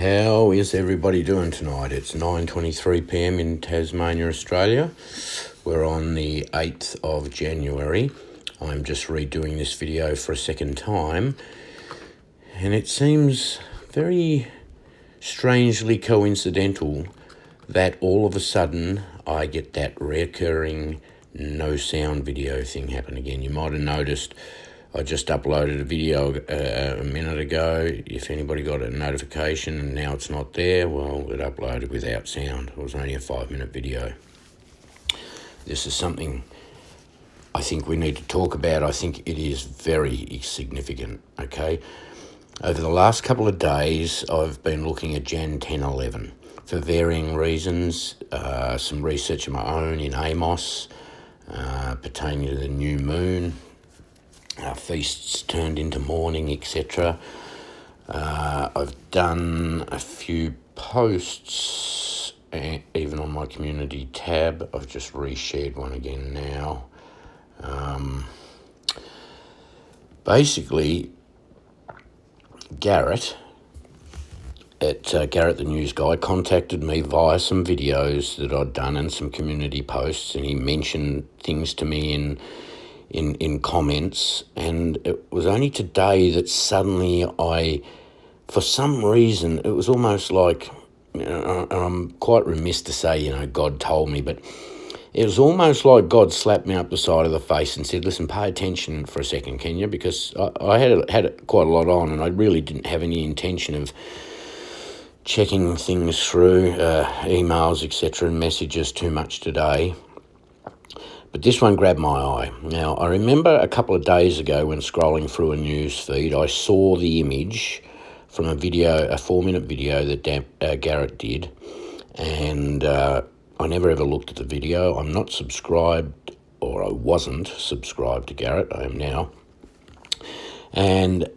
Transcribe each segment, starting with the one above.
How is everybody doing tonight? It's 9:23 p.m. in Tasmania, Australia. We're on the 8th of January. I'm just redoing this video for a second time, and it seems very strangely coincidental that all of a sudden I get that recurring no sound video thing happen again. You might have noticed I just uploaded a video a minute ago. If anybody got a notification and now it's not there, well, it uploaded without sound. It was only a 5-minute video. This is something I think we need to talk about. I think it is very significant, okay? Over the last couple of days, I've been looking at Jan 10:11 for varying reasons, some research of my own in Amos pertaining to the new moon, feasts turned into mourning, etc. I've done a few posts, even on my community tab. I've just reshared one again now. Basically, Garrett at Garrett the News Guy contacted me via some videos that I'd done and some community posts, and he mentioned things to me in comments, and it was only today that suddenly for some reason, it was almost like, and I'm quite remiss to say, God told me, but it was almost like God slapped me up the side of the face and said, listen, pay attention for a second, can you? Because I had quite a lot on, and I really didn't have any intention of checking things through, emails, etc., and messages too much today. But this one grabbed my eye. Now, I remember a couple of days ago when scrolling through a news feed, I saw the image from a 4-minute video that Garrett did, and I never ever looked at the video. I'm not subscribed, or I wasn't subscribed to Garrett. I am now. And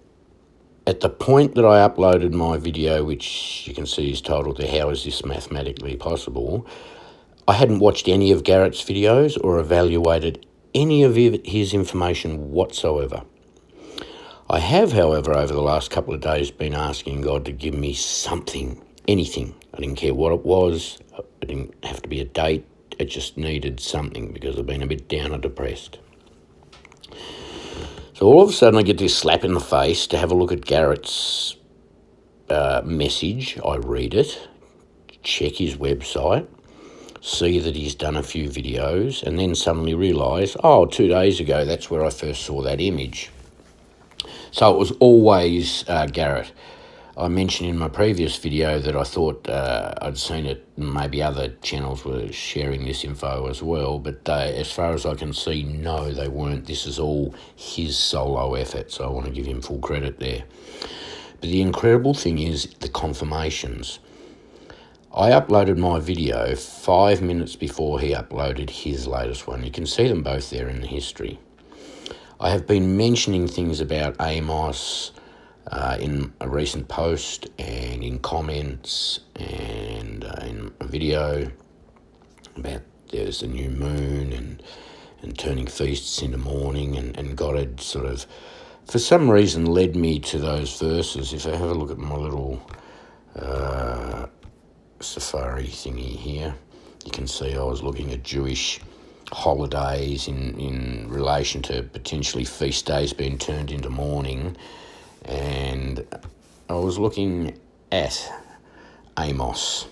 at the point that I uploaded my video, which you can see is titled How Is This Mathematically Possible?, I hadn't watched any of Garrett's videos or evaluated any of his information whatsoever. I have, however, over the last couple of days been asking God to give me something, anything. I didn't care what it was. It didn't have to be a date. It just needed something because I've been a bit down and depressed. So all of a sudden I get this slap in the face to have a look at Garrett's message. I read it, check his website, see that he's done a few videos, and then suddenly realise, 2 days ago, that's where I first saw that image. So it was always Garrett. I mentioned in my previous video that I thought I'd seen it, maybe other channels were sharing this info as well, but as far as I can see, no, they weren't. This is all his solo effort, so I want to give him full credit there. But the incredible thing is the confirmations. I uploaded my video 5 minutes before he uploaded his latest one. You can see them both there in the history. I have been mentioning things about Amos in a recent post and in comments and in a video about there's a new moon and turning feasts into mourning, and God had sort of, for some reason, led me to those verses. If I have a look at my little Safari thingy here, you can see I was looking at Jewish holidays in relation to potentially feast days being turned into mourning, and I was looking at Amos.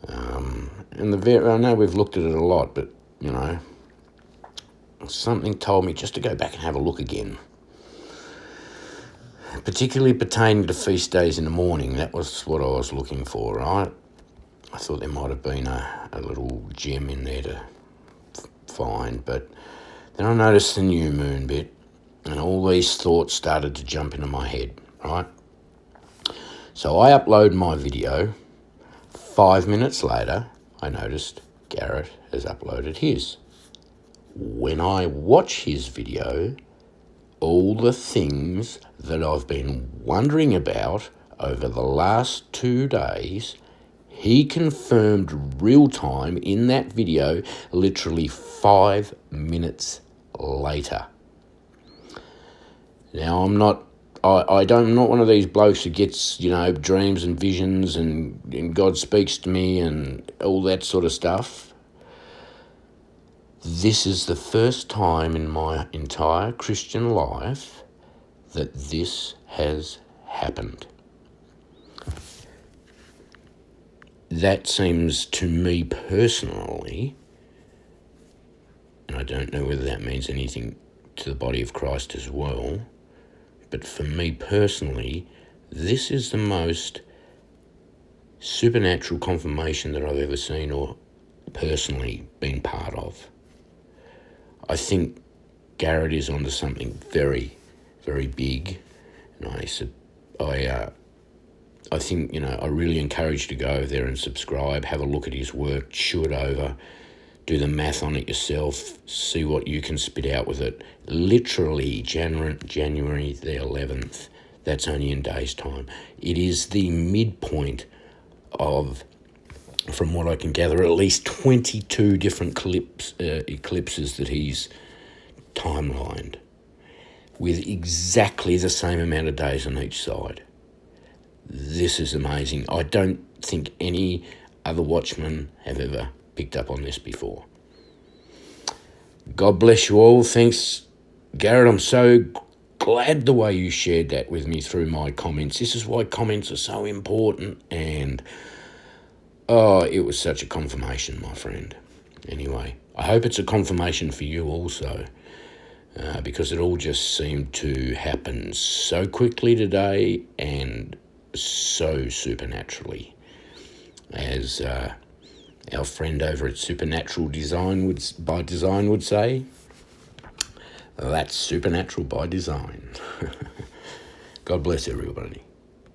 I know we've looked at it a lot, but something told me just to go back and have a look again, particularly pertaining to feast days in the morning. That was what I was looking for, right? I thought there might have been a little gem in there to find, but then I noticed the new moon bit, and all these thoughts started to jump into my head, right? So I upload my video. 5 minutes later, I noticed Garrett has uploaded his. When I watch his video, all the things that I've been wondering about over the last 2 days, he confirmed real time in that video, literally 5 minutes later. Now, I'm not I'm not one of these blokes who gets, dreams and visions and God speaks to me and all that sort of stuff. This is the first time in my entire Christian life that this has happened. That seems to me personally, and I don't know whether that means anything to the body of Christ as well, but for me personally, this is the most supernatural confirmation that I've ever seen or personally been part of. I think Garrett is onto something very, very big, and I think, I really encourage you to go over there and subscribe, have a look at his work, chew it over, do the math on it yourself, see what you can spit out with it. Literally, January the 11th, that's only in days' time. It is the midpoint of, from what I can gather, at least 22 different eclipses that he's timelined, with exactly the same amount of days on each side. This is amazing. I don't think any other watchmen have ever picked up on this before. God bless you all. Thanks, Garrett. I'm so glad the way you shared that with me through my comments. This is why comments are so important, and it was such a confirmation, my friend. Anyway, I hope it's a confirmation for you also, because it all just seemed to happen so quickly today and so supernaturally, as our friend over at Supernatural Design by Design would say. That's supernatural by design. God bless everybody.